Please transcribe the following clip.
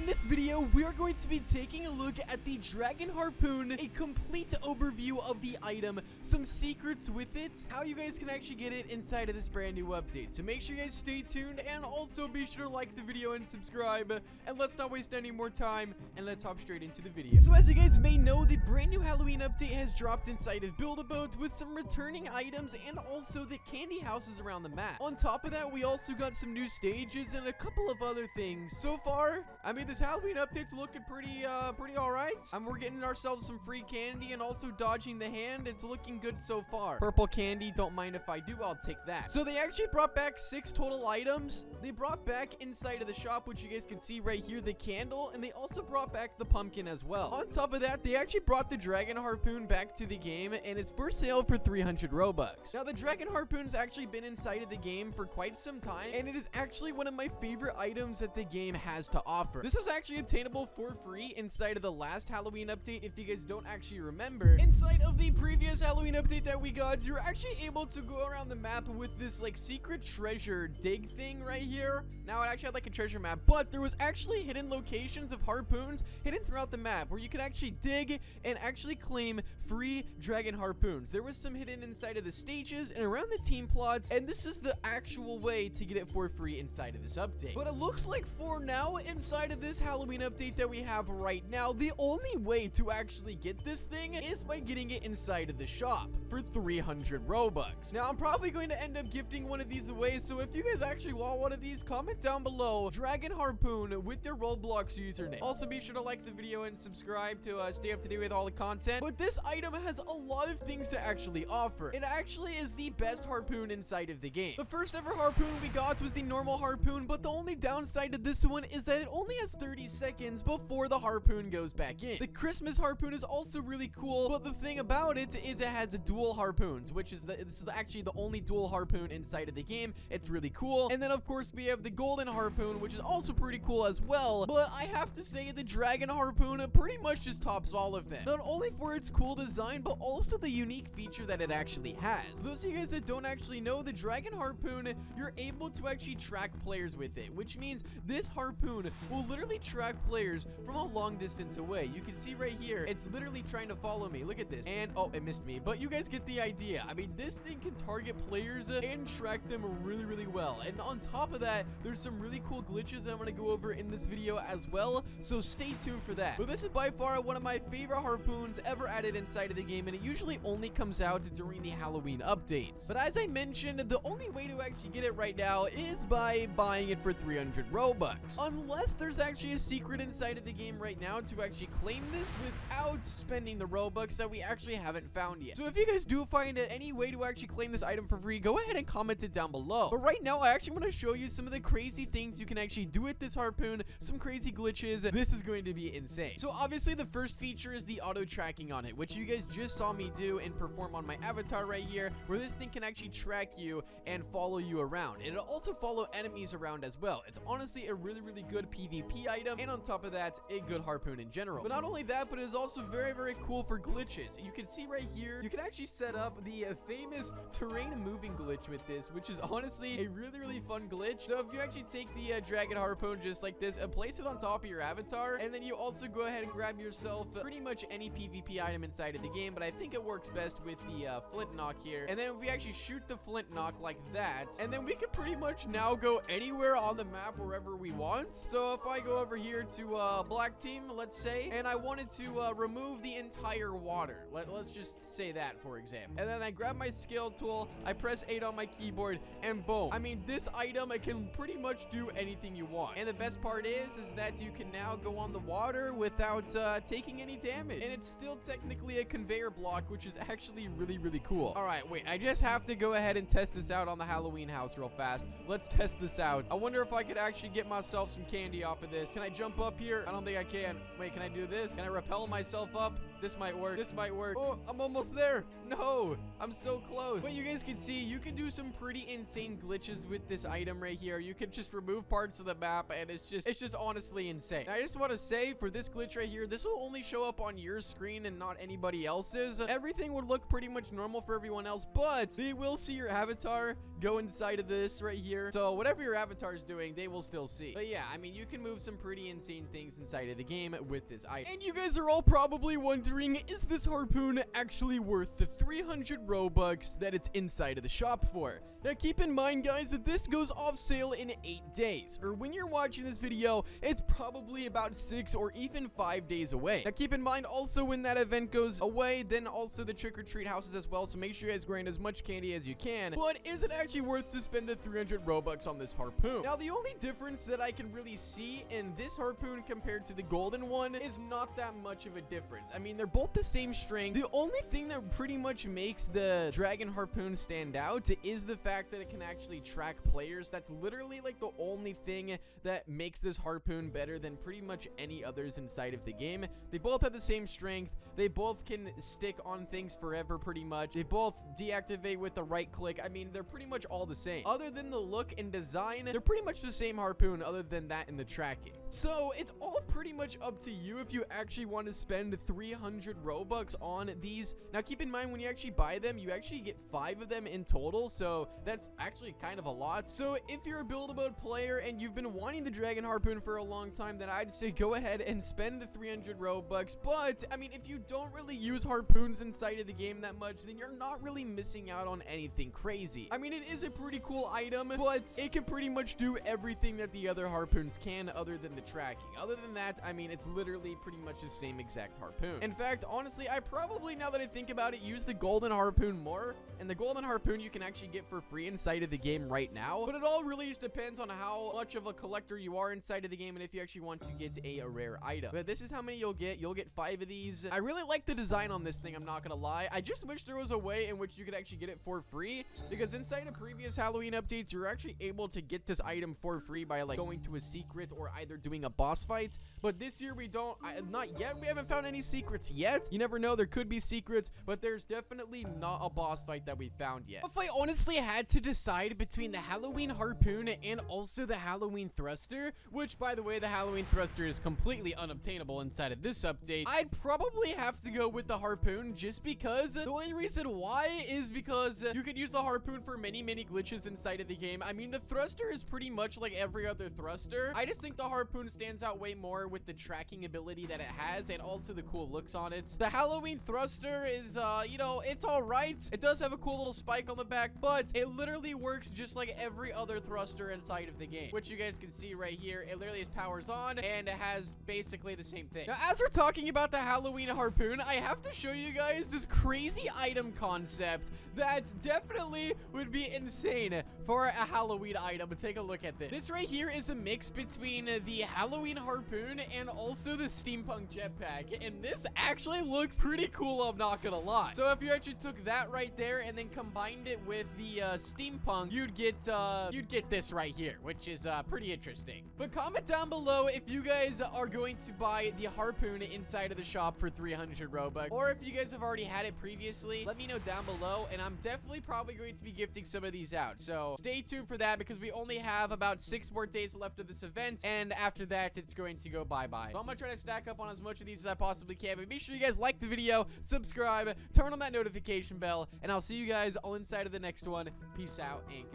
in this video, we are going to be taking a look at the Dragon Harpoon, a complete overview of the item, some secrets with it, how you guys can actually get it inside of this brand new update. So make sure you guys stay tuned, and also be sure to like the video and subscribe. And let's not waste any more time, and let's hop straight into the video. So as you guys may know, the brand new Halloween update has dropped inside of Build-A-Boat with some returning items and also the candy houses around the map. On top of that, we also got some new stages and a couple of other things. So far, I mean, this Halloween update's looking pretty alright. We're getting ourselves some free candy and also dodging the hand. It's looking good so far. Purple candy, don't mind if I do, I'll take that. So they actually brought back 6 total items. They brought back inside of the shop, which you guys can see right here, the candle, and they also brought back the pumpkin as well. On top of that, they actually brought the Dragon Harpoon back to the game, and it's for sale for 300 Robux. Now, the Dragon Harpoon's actually been inside of the game for quite some time, and it is actually one of my favorite items that the game has to offer. This was actually obtainable for free inside of the last Halloween update, if you guys don't actually remember. Inside of the previous Halloween update that we got, you're actually able to go around the map with this like secret treasure dig thing right here. Now, it actually had like a treasure map, but there was actually hidden locations of harpoons hidden throughout the map where you could actually dig and actually claim free Dragon Harpoons. There was some hidden inside of the stages and around the team plots, and this is the actual way to get it for free inside of this update. But it looks like for now, inside of this Halloween update that we have right now, the only way to actually get this thing is by getting it inside of the shop for 300 Robux. Now, I'm probably going to end up gifting one of these away, so if you guys actually want one of these, comment down below Dragon Harpoon with their Roblox username. Also, be sure to like the video and subscribe to stay up to date with all the content. But this item has a lot of things to actually offer. It actually is the best harpoon inside of the game. The first ever harpoon we got was the normal harpoon, but the only downside to this one is that it only has 30 seconds before the harpoon goes back in. The Christmas harpoon is also really cool, but the thing about it is it has dual harpoons, which is actually the only dual harpoon inside of the game. It's really cool. And then of course we have the golden harpoon, which is also pretty cool as well. But I have to say the Dragon Harpoon pretty much just tops all of them. Not only for its cool design, but also the unique feature that it actually has. Those of you guys that don't actually know, the Dragon Harpoon, you're able to actually track players with it, which means this harpoon will literally track players from a long distance away. You can see right here, it's literally trying to follow me. Look at this. And, oh, it missed me. But you guys get the idea. I mean, this thing can target players and track them really, really well. And on top of that, there's some really cool glitches that I'm going to go over in this video as well. So stay tuned for that. But this is by far one of my favorite harpoons ever added inside of the game, and it usually only comes out during the Halloween updates. But as I mentioned, the only way to actually get it right now is by buying it for 300 Robux. Unless there's actually a secret inside of the game right now to actually claim this without spending the Robux that we actually haven't found yet. So if you guys do find any way to actually claim this item for free, go ahead and comment it down below. But right now, I actually want to show you some of the crazy things you can actually do with this harpoon, some crazy glitches. This is going to be insane. So obviously the first feature is the auto tracking on it, which you guys just saw me do and perform on my avatar right here, where this thing can actually track you and follow you around. And it'll also follow enemies around as well. It's honestly a really, really good PvP item, and on top of that, a good harpoon in general. But not only that, but it is also very, very cool for glitches. You can see right here, you can actually set up the famous terrain moving glitch with this, which is honestly a really, really fun glitch. So if you actually take the Dragon Harpoon just like this and place it on top of your avatar, and then you also go ahead and grab yourself pretty much any PvP item inside of the game, but I think it works best with the flint knock here. And then if we actually shoot the flint knock like that, and then we can pretty much now go anywhere on the map wherever we want. So if I go over here to black team, let's say, and I wanted to remove the entire water, let's just say that for example, and then I grab my scale tool, I press 8 on my keyboard, and boom. I mean, this item, it can pretty much do anything you want. And the best part is that you can now go on the water without taking any damage, and it's still technically a conveyor block, which is actually really, really cool. All right, wait, I just have to go ahead and test this out on the Halloween house real fast. Let's test this out. I wonder if I could actually get myself some candy off of this. Can I jump up here? I don't think I can. Wait, can I do this? Can I rappel myself up? This might work. This might work. Oh, I'm almost there. No, I'm so close. But you guys can see, you can do some pretty insane glitches with this item right here. You can just remove parts of the map, and it's just honestly insane. Now, I just want to say, for this glitch right here, this will only show up on your screen and not anybody else's. Everything would look pretty much normal for everyone else, but they will see your avatar go inside of this right here. So whatever your avatar is doing, they will still see. But yeah, I mean, you can move some pretty insane things inside of the game with this item. And you guys are all probably wondering, is this harpoon actually worth the 300 Robux that it's inside of the shop for? Now, keep in mind, guys, that this goes off sale in 8 days. Or when you're watching this video, it's probably about 6 or even 5 days away. Now, keep in mind, also, when that event goes away, then also the trick-or-treat houses as well. So make sure you guys grind as much candy as you can. But is it actually worth to spend the 300 Robux on this harpoon? Now, the only difference that I can really see in this harpoon compared to the golden one is not that much of a difference. I mean, they're both the same strength. The only thing that pretty much makes the dragon harpoon stand out is the fact that it can actually track players. That's literally like the only thing that makes this harpoon better than pretty much any others inside of the game. They both have the same strength. They both can stick on things forever pretty much. They both deactivate with the right click. I mean, they're pretty much all the same. Other than the look and design, they're pretty much the same harpoon other than that in the tracking. So it's all pretty much up to you if you actually want to spend 300 Robux on these. Now, keep in mind, when you actually buy them, you actually get 5 of them in total. So that's actually kind of a lot. So if you're a build-a-boat player and you've been wanting the dragon harpoon for a long time, then I'd say go ahead and spend the 300 Robux. But I mean, if you don't really use harpoons inside of the game that much, then you're not really missing out on anything crazy. I mean, it is a pretty cool item, but it can pretty much do everything that the other harpoons can other than the tracking. Other than that, I mean, it's literally pretty much the same exact harpoon. In fact, honestly, I probably, now that I think about it, use the golden harpoon more. And the golden harpoon you can actually get for free inside of the game right now. But it all really just depends on how much of a collector you are inside of the game and if you actually want to get a rare item. But this is how many you'll get. You'll get 5 of these. I really like the design on this thing, I'm not gonna lie. I just wish there was a way in which you could actually get it for free, because inside of previous Halloween updates, you're actually able to get this item for free by like going to a secret or either doing a boss fight. But this year we don't, not yet. We haven't found any secrets yet. You never know, there could be secrets, but there's definitely not a boss fight that we found yet. If I honestly had to decide between the Halloween harpoon and also the Halloween thruster, which by the way, the Halloween thruster is completely unobtainable inside of this update, I'd probably have to go with the harpoon, just because the only reason why is because you could use the harpoon for many glitches inside of the game. I mean, the thruster is pretty much like every other thruster. I just think the harpoon stands out way more with the tracking ability that it has and also the cool looks on it. The Halloween thruster is, you know, it's all right. It does have a cool little spike on the back, but it literally works just like every other thruster inside of the game, which you guys can see right here. It literally just powers on and it has basically the same thing. Now, as we're talking about the Halloween harpoon, I have to show you guys this crazy item concept that definitely would be insane for a Halloween item. Take a look at this. This right here is a mix between the Halloween harpoon and also the steampunk jetpack, and this actually looks pretty cool, I'm not gonna lie. So if you actually took that right there and then combined it with the steampunk, you'd get this right here, which is pretty interesting. But comment down below if you guys are going to buy the harpoon inside of the shop for 300 Robux, or if you guys have already had it previously. Let me know down below, and I'm definitely probably going to be gifting some of these out. So stay tuned for that, because we only have about 6 more days left of this event, and after that, it's going to go bye-bye. So I'm gonna try to stack up on as much of these as I possibly can, but make sure you guys like the video, subscribe, turn on that notification bell, and I'll see you guys all inside of the next one. Peace out, and goodbye.